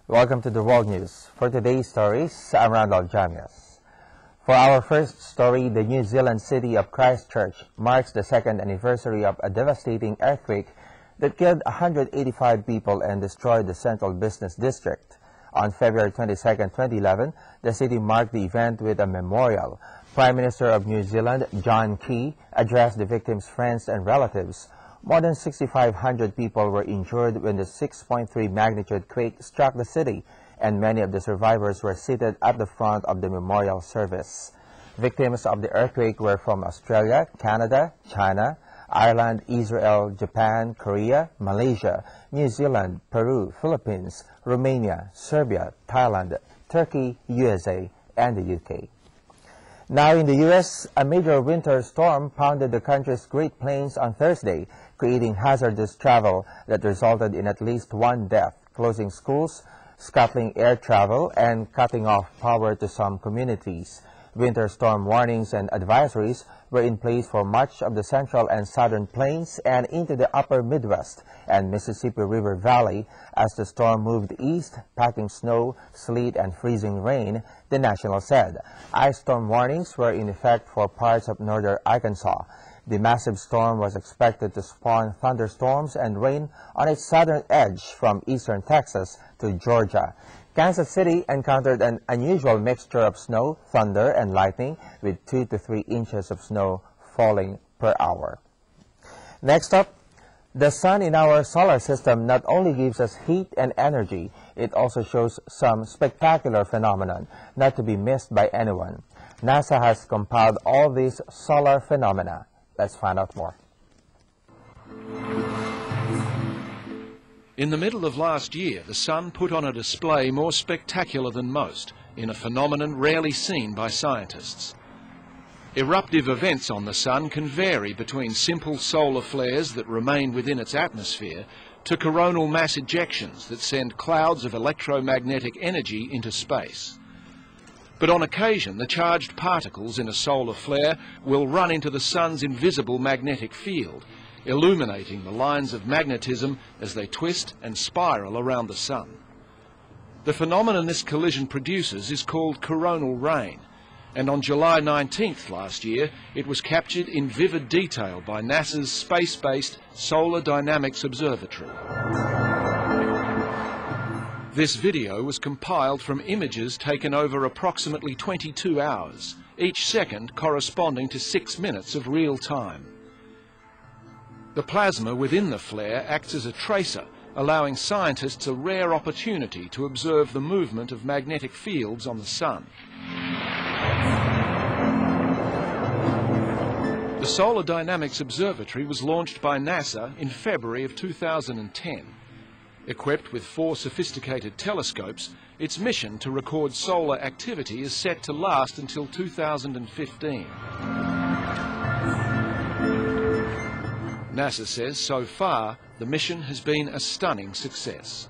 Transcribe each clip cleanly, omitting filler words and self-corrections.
Welcome to the World News. For today's stories, I'm Randolf Jamias. For our first story, the New Zealand city of Christchurch marks the second anniversary of a devastating earthquake that killed 185 people and destroyed the central business district. On February 22, 2011, the city marked the event with a memorial. Prime Minister of New Zealand, John Key, addressed the victims' friends and relatives. More than 6,500 people were injured when the 6.3 magnitude quake struck the city, and many of the survivors were seated at the front of the memorial service. Victims of the earthquake were from Australia, Canada, China, Ireland, Israel, Japan, Korea, Malaysia, New Zealand, Peru, Philippines, Romania, Serbia, Thailand, Turkey, USA, and the UK. Now in the U.S., a major winter storm pounded the country's Great Plains on Thursday, creating hazardous travel that resulted in at least one death, closing schools, scuttling air travel, and cutting off power to some communities. Winter storm warnings and advisories were in place for much of the central and southern plains and into the upper Midwest and Mississippi River Valley as the storm moved east, packing snow, sleet, and freezing rain, the National said. Ice storm warnings were in effect for parts of northern Arkansas. The massive storm was expected to spawn thunderstorms and rain on its southern edge from eastern Texas to Georgia. Kansas City encountered an unusual mixture of snow, thunder, and lightning, with 2 to 3 inches of snow falling per hour. Next up, the sun in our solar system not only gives us heat and energy, it also shows some spectacular phenomenon, not to be missed by anyone. NASA has compiled all these solar phenomena. Let's find out more. In the middle of last year, the sun put on a display more spectacular than most, in a phenomenon rarely seen by scientists. Eruptive events on the sun can vary between simple solar flares that remain within its atmosphere to coronal mass ejections that send clouds of electromagnetic energy into space. But on occasion, the charged particles in a solar flare will run into the sun's invisible magnetic field, illuminating the lines of magnetism as they twist and spiral around the sun. The phenomenon this collision produces is called coronal rain, and on July 19th last year it was captured in vivid detail by NASA's space-based Solar Dynamics Observatory. This video was compiled from images taken over approximately 22 hours, each second corresponding to 6 minutes of real time. The plasma within the flare acts as a tracer, allowing scientists a rare opportunity to observe the movement of magnetic fields on the sun. The Solar Dynamics Observatory was launched by NASA in February of 2010. Equipped with 4 sophisticated telescopes, its mission to record solar activity is set to last until 2015. NASA says so far the mission has been a stunning success.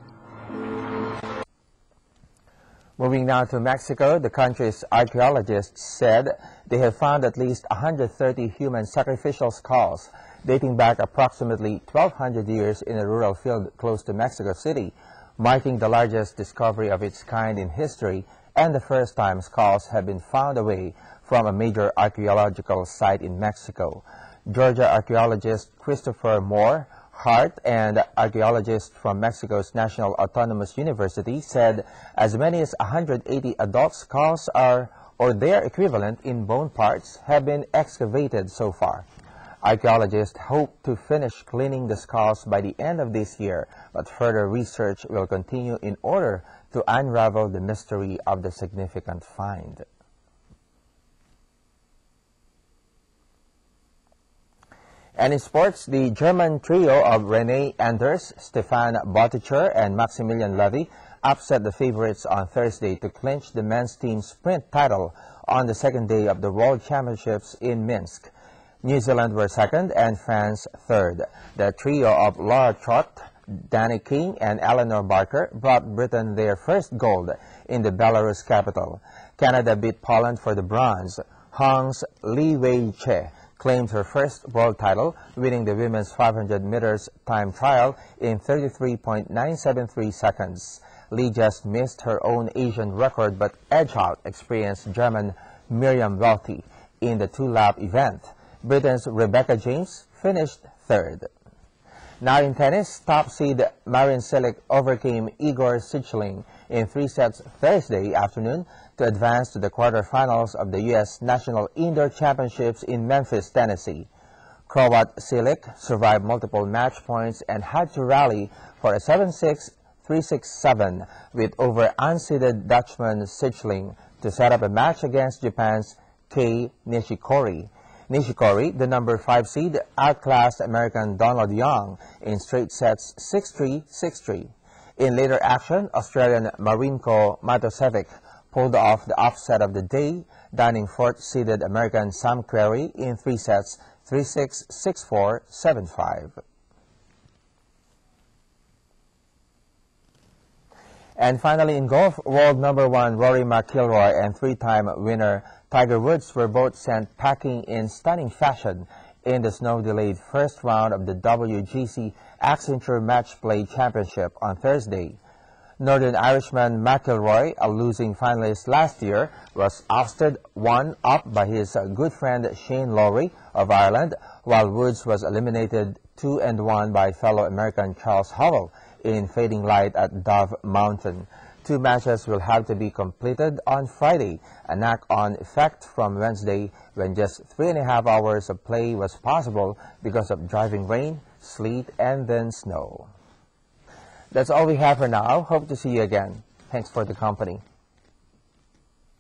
Moving now to Mexico, the country's archaeologists said they have found at least 130 human sacrificial skulls dating back approximately 1,200 years in a rural field close to Mexico City, marking the largest discovery of its kind in history and the first time skulls have been found away from a major archaeological site in Mexico. Georgia archaeologist Christopher Moore Hart and archaeologists from Mexico's National Autonomous University said as many as 180 adult skulls or their equivalent in bone parts have been excavated so far. Archaeologists hope to finish cleaning the skulls by the end of this year, but further research will continue in order to unravel the mystery of the significant find. And in sports, the German trio of René Anders, Stefan Boticher, and Maximilian Levy upset the favorites on Thursday to clinch the men's team sprint title on the second day of the World Championships in Minsk. New Zealand were second and France third. The trio of Laura Trott, Danny King, and Eleanor Barker brought Britain their first gold in the Belarus capital. Canada beat Poland for the bronze. Hong's Li Wei-che claimed her first world title, winning the women's 500 meters time trial in 33.973 seconds. Lee just missed her own Asian record but edged out experienced German Miriam Welty in the two-lap event. Britain's Rebecca James finished third. Now in tennis, top seed Marin Cilic overcame Igor Sijling in 3 sets Thursday afternoon to advance to the quarterfinals of the U.S. National Indoor Championships in Memphis, Tennessee. Croat Cilic survived multiple match points and had to rally for a 7-6, 3-6-7 with over unseeded Dutchman Sijling to set up a match against Japan's Kei Nishikori. Nishikori, the number 5 seed, outclassed American Donald Young in straight sets 6-3, 6-3. In later action, Australian Marinko Matosevic pulled off the upset of the day, downing 4th-seeded American Sam Querrey in 3 sets 3-6, 6-4, 7-5. And finally in golf, world number 1 Rory McIlroy and 3-time winner Tiger Woods were both sent packing in stunning fashion in the snow-delayed first round of the WGC Accenture Match Play Championship on Thursday. Northern Irishman McIlroy, a losing finalist last year, was ousted 1-up by his good friend Shane Lowry of Ireland, while Woods was eliminated 2-1 by fellow American Charles Howell in fading light at Dove Mountain. 2 matches will have to be completed on Friday, a knock-on effect from Wednesday when just 3.5 hours of play was possible because of driving rain, sleet, and then snow. That's all we have for now. Hope to see you again. Thanks for the company.